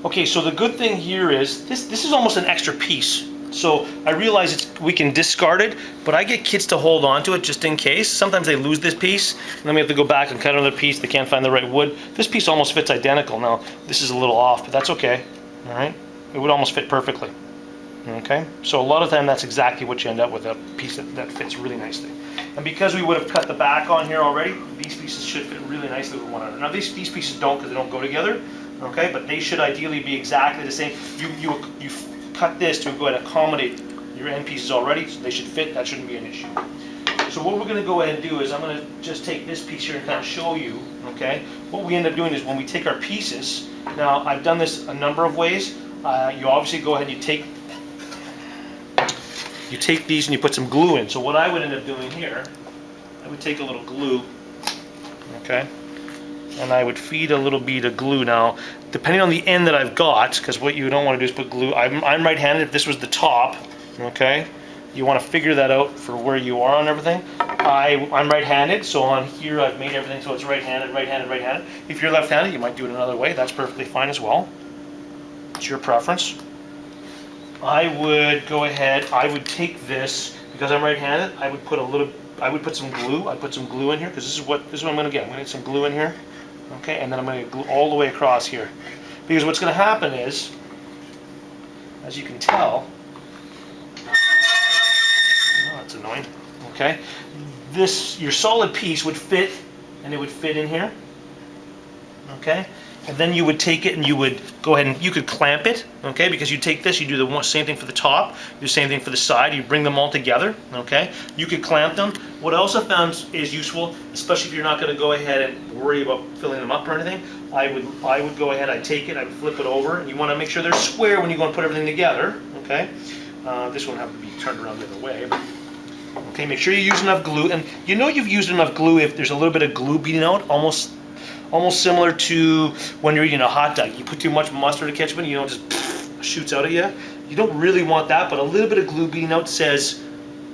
Okay, so the good thing here is this is almost an extra piece. So I realize we can discard it, but I get kids to hold on to it just in case. Sometimes they lose this piece, and then we have to go back and cut another piece. They can't find the right wood. This piece almost fits identical. Now, this is a little off, but that's okay. All right? It would almost fit perfectly. Okay? So a lot of time that's exactly what you end up with, a piece that fits really nicely. And because we would have cut the back on here already, these pieces should fit really nicely with one another. Now these pieces don't, because they don't go together. Okay? But they should ideally be exactly the same. You cut this to go ahead and accommodate your end pieces already, so they should fit. That shouldn't be an issue. So what we're going to go ahead and do is I'm going to just take this piece here and kind of show you, okay? What we end up doing is when we take our pieces, now I've done this a number of ways. You obviously go ahead and you take these and you put some glue in. So what I would end up doing here, I would take a little glue, okay? And I would feed a little bead of glue. Now, depending on the end that I've got, because what you don't want to do is put glue. I'm right-handed. If this was the top, okay, you want to figure that out for where you are on everything. I'm right-handed, so on here I've made everything so it's right-handed, right-handed, right-handed. If you're left-handed, you might do it another way. That's perfectly fine as well. It's your preference. I would go ahead. I would take this because I'm right-handed. I would put some glue. I'd put some glue in here because this is what I'm going to get. I'm going to get some glue in here. Okay, and then I'm going to glue all the way across here. Because what's going to happen is, as you can tell, oh, that's annoying. Okay, your solid piece would fit, and it would fit in here. Okay, and then you would take it and you would go ahead and you could clamp it. Okay, because you take this, you do the same thing for the top, you do the same thing for the side. You bring them all together. Okay, you could clamp them. What I also found is useful, especially if you're not going to go ahead and worry about filling them up or anything. I would go ahead. I'd take it. I would flip it over, and you want to make sure they're square when you go and put everything together. Okay, this one have to be turned around the other way. But, okay, make sure you use enough glue, and you know you've used enough glue if there's a little bit of glue beating out, almost similar to when you're eating a hot dog. You put too much mustard or ketchup in, you know, it just shoots out at you. You don't really want that, but a little bit of glue beating out says,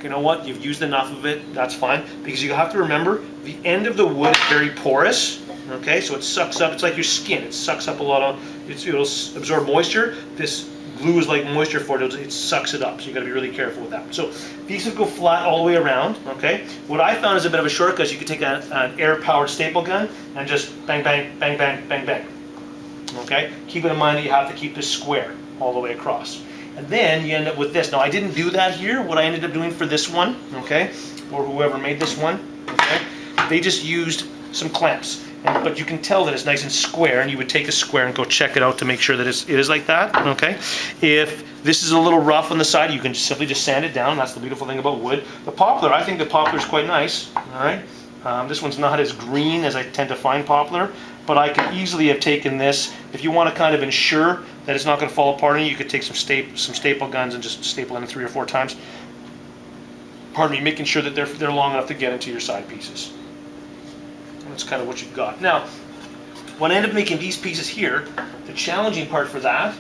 you know what, you've used enough of it, that's fine. Because you have to remember, the end of the wood is very porous, okay, so it sucks up, it's like your skin, it sucks up a lot of, it'll absorb moisture. This glue is like moisture for it, it sucks it up, so you gotta be really careful with that. So these would go flat all the way around, okay. What I found is a bit of a shortcut is you could take an air-powered staple gun and just bang, bang, bang, bang, bang, bang, okay. Keep in mind that you have to keep this square all the way across. And then you end up with this. Now I didn't do that here. What I ended up doing for this one, okay, or whoever made this one, okay, they just used some clamps. But you can tell that it's nice and square, and you would take a square and go check it out to make sure that it is like that, okay? If this is a little rough on the side, you can simply just sand it down. That's the beautiful thing about wood. The poplar, I think the poplar is quite nice, all right? This one's not as green as I tend to find poplar, but I could easily have taken this. If you want to kind of ensure that it's not going to fall apart on you, you could take some staple guns and just staple in 3 or 4 times. Pardon me, making sure that they're long enough to get into your side pieces. That's kind of what you've got. Now, when I end up making these pieces here, the challenging part for that,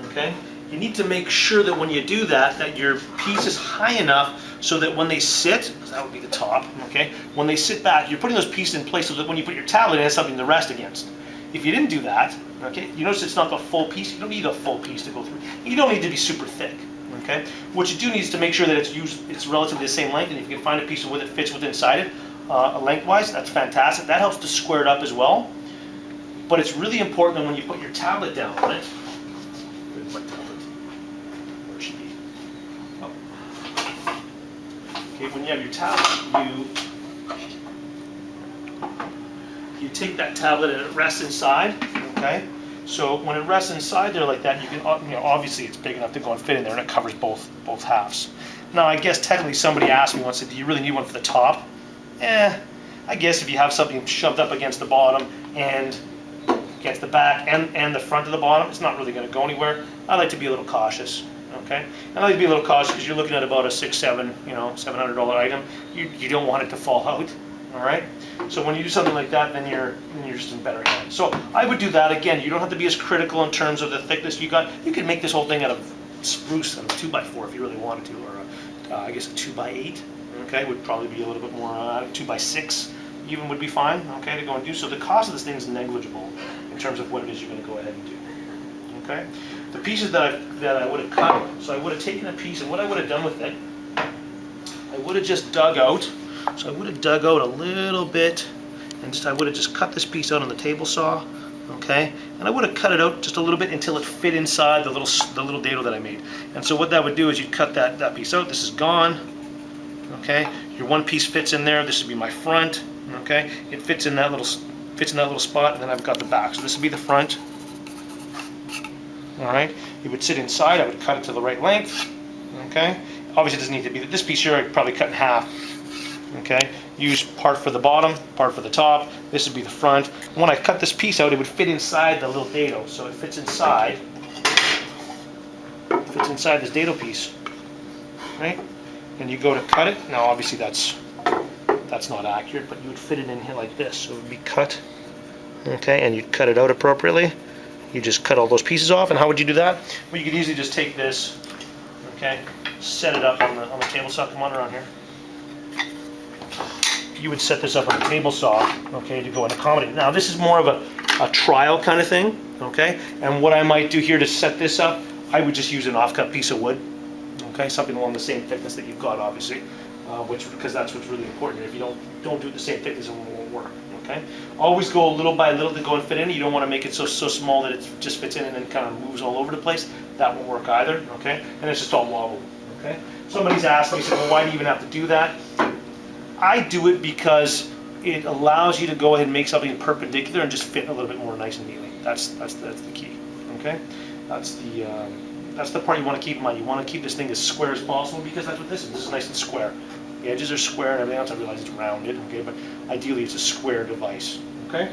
okay, you need to make sure that when you do that, that your piece is high enough so that when they sit, because that would be the top, okay, when they sit back, you're putting those pieces in place so that when you put your tablet, it has something to rest against. If you didn't do that, okay, you notice it's not the full piece. You don't need a full piece to go through. You don't need to be super thick, okay. What you do need is to make sure that it's relatively the same length, and if you can find a piece of wood that fits within inside it, lengthwise, that's fantastic. That helps to square it up as well. But it's really important that when you put your tablet down on it, where's my tablet? Where should be? Oh. Okay, when you have your tablet, you take that tablet and it rests inside. Okay, so when it rests inside there like that, you can, you know, obviously it's big enough to go and fit in there, and it covers both halves. Now, I guess technically somebody asked me once, do you really need one for the top? I guess if you have something shoved up against the bottom and against the back and the front of the bottom, it's not really going to go anywhere. I like to be a little cautious, okay? And I like to be a little cautious because you're looking at about a $700 item. You don't want it to fall out, all right? So when you do something like that, then you're just in better hands. So I would do that again. You don't have to be as critical in terms of the thickness you got. You could make this whole thing out of spruce and a 2x4 if you really wanted to, or I guess a 2x8. Okay, would probably be a little bit more, 2x6 even would be fine, okay, to go and do. So the cost of this thing is negligible in terms of what it is you're going to go ahead and do. Okay? The pieces that I would have cut, so I would have taken a piece, and what I would have done with it, I would have just dug out. So I would have dug out a little bit, and I would have just cut this piece out on the table saw, okay? And I would have cut it out just a little bit until it fit inside the little dado that I made. And so what that would do is you'd cut that piece out. This is gone, okay? Your one piece fits in there. This would be my front, okay? It fits in that little spot, and then I've got the back. So this would be the front. All right. It would sit inside. I would cut it to the right length, okay? Obviously, it doesn't need to be this piece here. I'd probably cut in half. Okay, use part for the bottom, part for the top. This would be the front. When I cut this piece out, it would fit inside the little dado. So it fits inside this dado piece, right? And you go to cut it. Now, obviously, that's not accurate, but you would fit it in here like this. So it would be cut, okay, and you'd cut it out appropriately. You just cut all those pieces off. And how would you do that? Well, you could easily just take this, okay, set it up on the table saw. Come on around here. You would set this up on a table saw, okay, to go and accommodate. Now this is more of a trial kind of thing, okay? And what I might do here to set this up, I would just use an off-cut piece of wood, okay? Something along the same thickness that you've got, obviously, because that's what's really important. If you don't do it the same thickness, it won't work, okay? always go little by little to go and fit in. You don't want to make it so small that it just fits in and then kind of moves all over the place. That won't work either, okay? And it's just all wobbly, okay? Somebody's asked me, said, well, why do you even have to do that? I do it because it allows you to go ahead and make something perpendicular and just fit a little bit more nice and neatly. That's the key, okay? That's the part you want to keep in mind. You want to keep this thing as square as possible because that's what this is. This is nice and square. The edges are square and everything else. I realize it's rounded, okay? But ideally it's a square device, okay?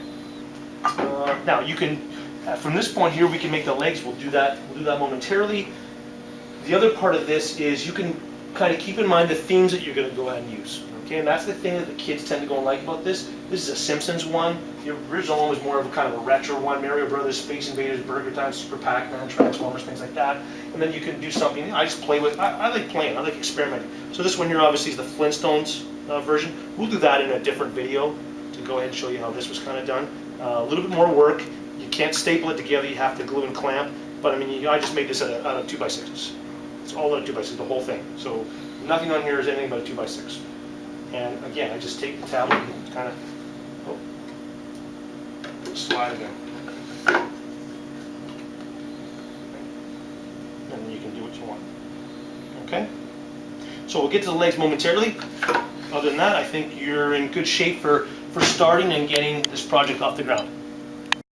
Now you can, from this point here, we can make the legs. We'll do that momentarily. The other part of this is you can kind of keep in mind the themes that you're going to go ahead and use. Okay, and that's the thing that the kids tend to go and like about this. This is a Simpsons one. The original one was more of a kind of a retro one. Mario Brothers, Space Invaders, Burger Time, Super Pac-Man, Transformers, things like that. And then you can do something. I just play with. I like playing. I like experimenting. So this one here obviously is the Flintstones version. We'll do that in a different video to go ahead and show you how this was kind of done. A little bit more work. You can't staple it together. You have to glue and clamp. But I mean, I just made this out of 2x6s. It's all out of 2x6, the whole thing. So nothing on here is anything but a 2x6. And again, I just take the tablet and kind of slide it in. And then you can do what you want. Okay? So we'll get to the legs momentarily. Other than that, I think you're in good shape for starting and getting this project off the ground.